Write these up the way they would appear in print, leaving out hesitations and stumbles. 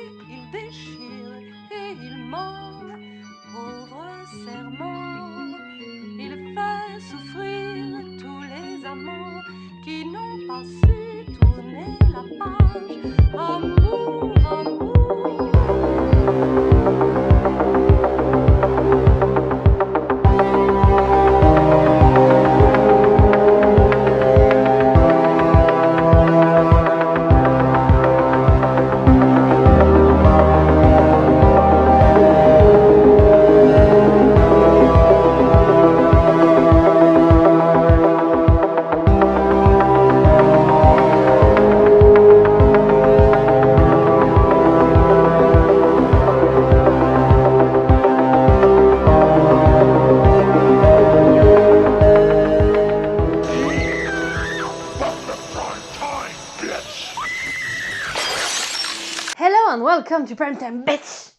Il déchire et il ment, pauvre serment. Il fait souffrir tous les amants qui n'ont pas su tourner la page. Amour, amour. Hello and welcome to Primetime Bitch!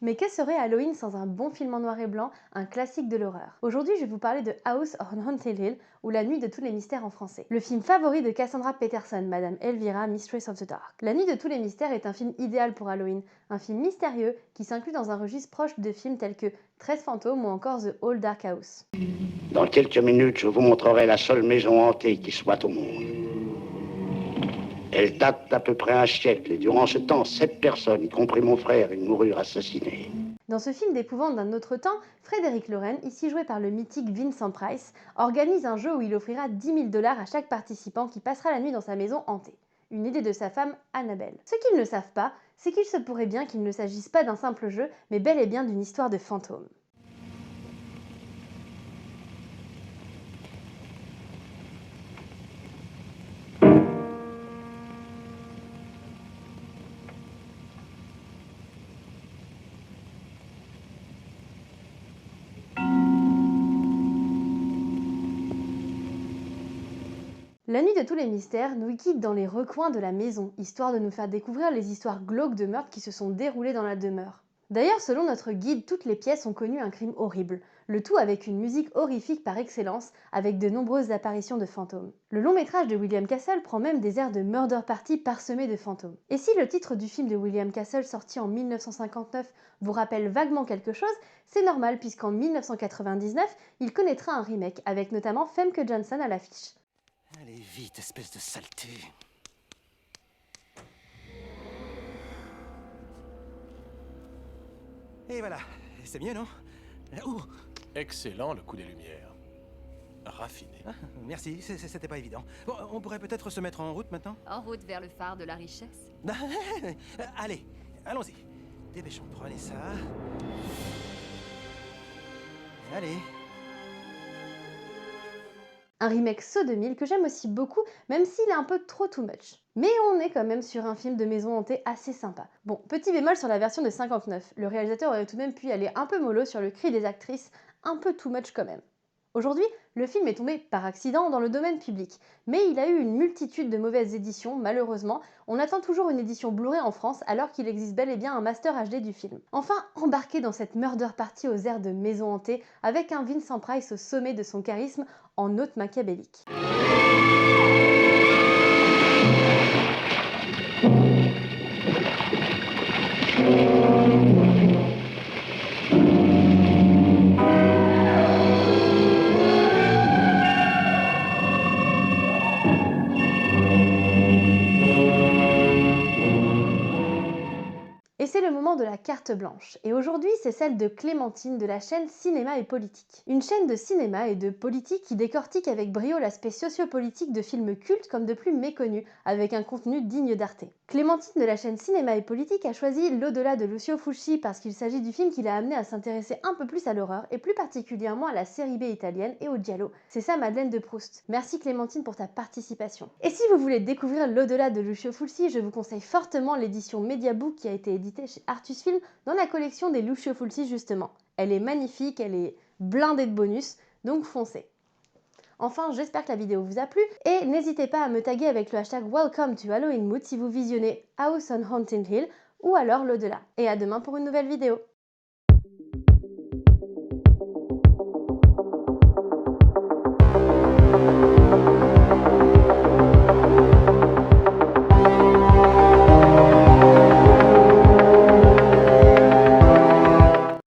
Mais que serait Halloween sans un bon film en noir et blanc, un classique de l'horreur? Aujourd'hui, je vais vous parler de House on Haunted Hill, ou La Nuit de tous les mystères en français. Le film favori de Cassandra Peterson, Madame Elvira, Mistress of the Dark. La Nuit de tous les mystères est un film idéal pour Halloween, un film mystérieux qui s'inclut dans un registre proche de films tels que 13 fantômes ou encore The Old Dark House. Dans quelques minutes, je vous montrerai la seule maison hantée qui soit au monde. Elle date d'à peu près un siècle et durant ce temps, 7 personnes, y compris mon frère, moururent assassinées. Dans ce film d'épouvante d'un autre temps, Frédéric Loren, ici joué par le mythique Vincent Price, organise un jeu où il offrira 10 000 $ à chaque participant qui passera la nuit dans sa maison hantée. Une idée de sa femme, Annabelle. Ce qu'ils ne savent pas, c'est qu'il se pourrait bien qu'il ne s'agisse pas d'un simple jeu, mais bel et bien d'une histoire de fantôme. La Nuit de tous les mystères nous guide dans les recoins de la maison, histoire de nous faire découvrir les histoires glauques de meurtres qui se sont déroulées dans la demeure. D'ailleurs, selon notre guide, toutes les pièces ont connu un crime horrible, le tout avec une musique horrifique par excellence, avec de nombreuses apparitions de fantômes. Le long métrage de William Castle prend même des airs de murder party parsemés de fantômes. Et si le titre du film de William Castle sorti en 1959 vous rappelle vaguement quelque chose, c'est normal puisqu'en 1999, il connaîtra un remake, avec notamment Famke Janssen à l'affiche. Allez vite, espèce de saleté. Et voilà, c'est mieux, non? Ouh. Excellent le coup des lumières. Raffiné. Ah, merci, c'était pas évident. Bon, on pourrait peut-être se mettre en route maintenant? En route vers le phare de la richesse. Allez, allons-y. Dépêchons, prenez ça. Allez. Un remake Saw 2000 que j'aime aussi beaucoup, même s'il est un peu trop too much. Mais on est quand même sur un film de maison hantée assez sympa. Bon, petit bémol sur la version de 59, le réalisateur aurait tout de même pu aller un peu mollo sur le cri des actrices, un peu too much quand même. Aujourd'hui, le film est tombé par accident dans le domaine public, mais il a eu une multitude de mauvaises éditions, malheureusement. On attend toujours une édition Blu-ray en France alors qu'il existe bel et bien un master HD du film. Enfin, embarqué dans cette murder party aux airs de maison hantée, avec un Vincent Price au sommet de son charisme en hôte machiavélique. Et c'est le moment de la carte blanche. Et aujourd'hui, c'est celle de Clémentine de la chaîne Cinéma et Politique. Une chaîne de cinéma et de politique qui décortique avec brio l'aspect sociopolitique de films cultes comme de plus méconnus, avec un contenu digne d'Arte. Clémentine de la chaîne Cinéma et Politique a choisi L'au-delà de Lucio Fulci parce qu'il s'agit du film qui l'a amené à s'intéresser un peu plus à l'horreur et plus particulièrement à la série B italienne et au giallo. C'est ça Madeleine de Proust. Merci Clémentine pour ta participation. Et si vous voulez découvrir L'au-delà de Lucio Fulci, je vous conseille fortement l'édition Mediabook qui a été éditée chez Artus Film dans la collection des Lucio Fulci justement. Elle est magnifique, elle est blindée de bonus, donc foncez. Enfin, j'espère que la vidéo vous a plu et n'hésitez pas à me taguer avec le hashtag Welcome to Halloween Mood si vous visionnez House on Haunted Hill ou alors L'au-delà. Et à demain pour une nouvelle vidéo.